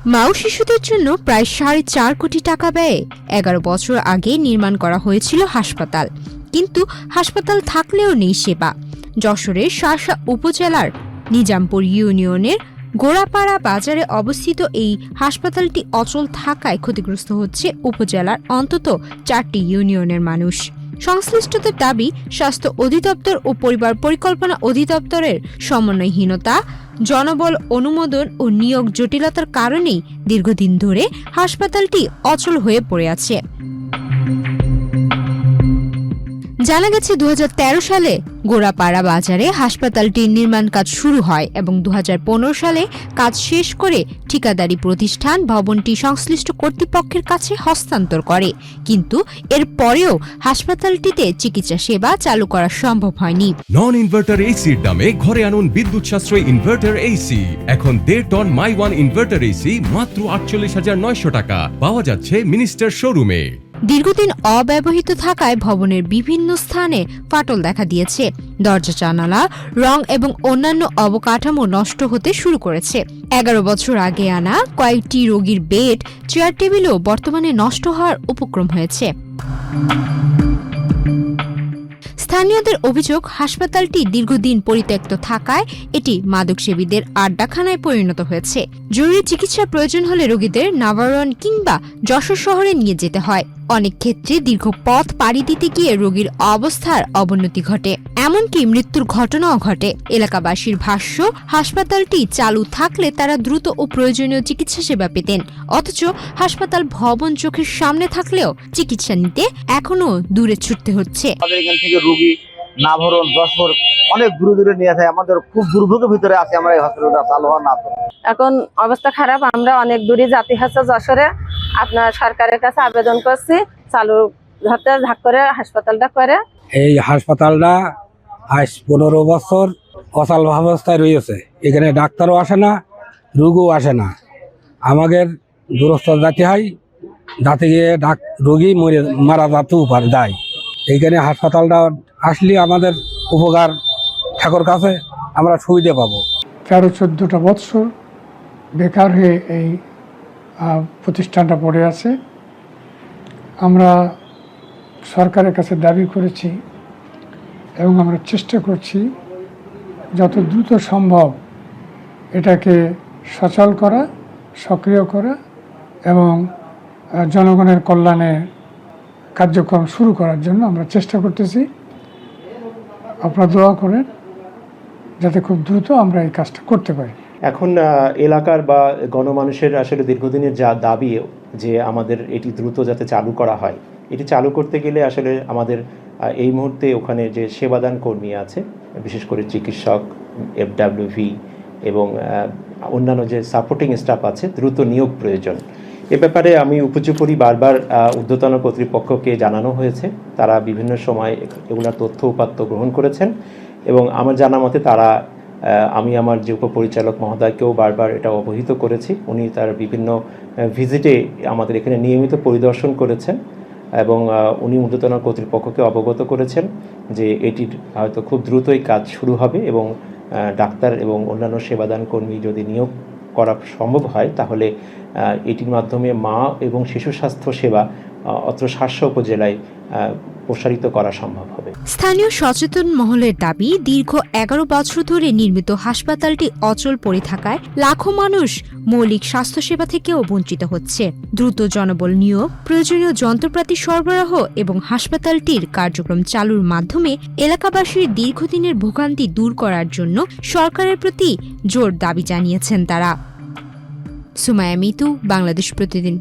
মা ও শিশুদের জন্য প্রায় 4.5 কোটি টাকা ব্যয়ে 11 বছর আগে নির্মাণ করা হয়েছিল হাসপাতাল, কিন্তু হাসপাতাল থাকলেও নেই সেবা। যশোরের শার্শা উপজেলার নিজামপুর ইউনিয়নের গোড়াপাড়া বাজারে অবস্থিত এই হাসপাতালটি অচল থাকায় ক্ষতিগ্রস্ত হচ্ছে উপজেলার অন্তত 4টি ইউনিয়নের মানুষ। সংশ্লিষ্টদের দাবি, স্বাস্থ্য অধিদপ্তর ও পরিবার পরিকল্পনা অধিদপ্তরের সমন্বয়হীনতা, জনবল অনুমোদন ও নিয়োগ জটিলতার কারণেই দীর্ঘদিন ধরে হাসপাতালটি অচল হয়ে পড়ে আছে। জানা গেছে 2013 সালে গোড়াপাড়া বাজারে হাসপাতালটির নির্মাণ কাজ শুরু হয় এবং 2015 সালে কাজ শেষ করে ঠিকাদারি প্রতিষ্ঠান ভবনটি সংশ্লিষ্ট কর্তৃপক্ষের কাছে হস্তান্তর করে, কিন্তু এর পরেও হাসপাতালটিতে চিকিৎসা সেবা চালু করা সম্ভব হয়নি। নন ইনভার্টার এসির দামে ঘরে আনুন বিদ্যুৎ সাশ্রয়ী ইনভার্টার এসি। এখন 1.5 ton my one inverter AC মাত্র 48,900 টাকা পাওয়া যাচ্ছে মিনিস্টার শোরুমে। দীর্ঘদিন অব্যবহৃত থাকায় ভবনের বিভিন্ন স্থানে ফাটল দেখা দিয়েছে। দরজা জানালা, রং এবং অন্যান্য অবকাঠামো নষ্ট হতে শুরু করেছে। 11 বছর আগে আনা কয়েকটি রোগীর বেড, চেয়ার টেবিলও বর্তমানে নষ্ট হওয়ার উপক্রম হয়েছে। স্থানীয়দের অভিযোগ, হাসপাতালটি দীর্ঘদিন পরিত্যক্ত থাকায় এটি মাদকসেবীদের আড্ডাখানায় পরিণত হয়েছে। জরুরি চিকিৎসার প্রয়োজন হলে রোগীদের নাভারণ কিংবা যশোর শহরে নিয়ে যেতে হয়। অনেক ক্ষেত্রে দীর্ঘ পথ পাড়ি দিতে গিয়ে রোগীর অবস্থার অবনতি ঘটে, এমনকি মৃত্যুর ঘটনাও ঘটে। এলাকাবাসীর ভাষ্য, হাসপাতালটি চালু থাকলে তারা দ্রুত ও প্রয়োজনীয় চিকিৎসা সেবা পেতেন, অথচ হাসপাতাল ভবন চোখের সামনে থাকলেও চিকিৎসা নিতে এখনো দূরে ছুটতে হচ্ছে। আমাদের এখান থেকে রোগী নাভরণ, যশোর অনেক দূরে দূরে নিয়ে যায়। আমাদের খুব দুর্ভোগের ভিতরে আছে আমরা এই হসপিটালটা চালু হওয়ার না। এখন অবস্থা খারাপ, আমরা অনেক দূরে জাতি হচ্ছে যশোরে। আপনার সরকারের কাছে আবেদন করছি চালু হতে ঝাঁক করে হাসপাতালটা করে। এই হাসপাতালটা আজ 15 বছর অচল অবস্থায় রয়েছে। এখানে ডাক্তারও আসে না, রোগীও আসে না। আমাদের দূরস্থ যাতে হয়, যাতে গিয়ে রোগী মারা যেতেও যায়। এইখানে হাসপাতালটা আসলে আমাদের উপকার, ঠাকুর কাছে আমরা সুবিধা পাবো। 13-14টা বৎসর বেকার হয়ে এই প্রতিষ্ঠানটা পড়ে আছে। আমরা সরকারের কাছে দাবি করেছি এবং আমরা চেষ্টা করছি যত দ্রুত সম্ভব এটাকে সচল করা, সক্রিয় করা এবং জনগণের কল্যাণে কার্যক্রম শুরু করার জন্য আমরা চেষ্টা করতেছি। আপনারা দোয়া করেন যাতে খুব দ্রুত আমরা এই কাজটা করতে পারি। এখন এলাকার বা গণমানুষের আসলে দীর্ঘদিনের যা দাবি যে আমাদের এটি দ্রুত যাতে চালু করা হয়, এটি চালু করতে গেলে আসলে আমাদের এই মুহূর্তে ওখানে যে সেবাদান কর্মী আছে, বিশেষ করে চিকিৎসক, FWV এবং অন্যান্য যে সাপোর্টিং স্টাফ আছে, দ্রুত নিয়োগ প্রয়োজন। এ ব্যাপারে আমি উপর্যুপরি বারবার ঊর্ধ্বতন কর্তৃপক্ষকে জানানো হয়েছে। তারা বিভিন্ন সময় এগুলোর তথ্য উপাত্ত গ্রহণ করেছেন এবং আমার জানা মতে তারা আমি আমার যে উপপরিচালক মহোদয়কেও বারবার এটা অবহিত করেছি। উনি তার বিভিন্ন ভিজিটে আমাদের এখানে নিয়মিত পরিদর্শন করেছেন এবং উনি ঊর্ধ্বতন কর্তৃপক্ষকে অবগত করেছেন যে এটির হয়তো খুব দ্রুতই কাজ শুরু হবে এবং ডাক্তার এবং অন্যান্য সেবাদান কর্মী যদি নিয়োগ করা সম্ভব হয় তাহলে এটির মাধ্যমে মা এবং শিশু স্বাস্থ্য সেবা অত্র শার্শা উপজেলায় প্রসারিত করা সম্ভব হবে। স্থানীয় সচেতন মহলের দাবি, দীর্ঘ 11 বছর ধরে নির্মিত হাসপাতালটি অচল পড়ে থাকায় লাখো মানুষ মৌলিক স্বাস্থ্যসেবা থেকেও বঞ্চিত হচ্ছে। দ্রুত জনবল নিয়োগ, প্রয়োজনীয় যন্ত্রপাতি সরবরাহ এবং হাসপাতালটির কার্যক্রম চালুর মাধ্যমে এলাকাবাসীর দীর্ঘদিনের ভোগান্তি দূর করার জন্য সরকারের প্রতি জোর দাবি জানিয়েছেন তারা। সুমাইয়া মিতু, বাংলাদেশ প্রতিদিন।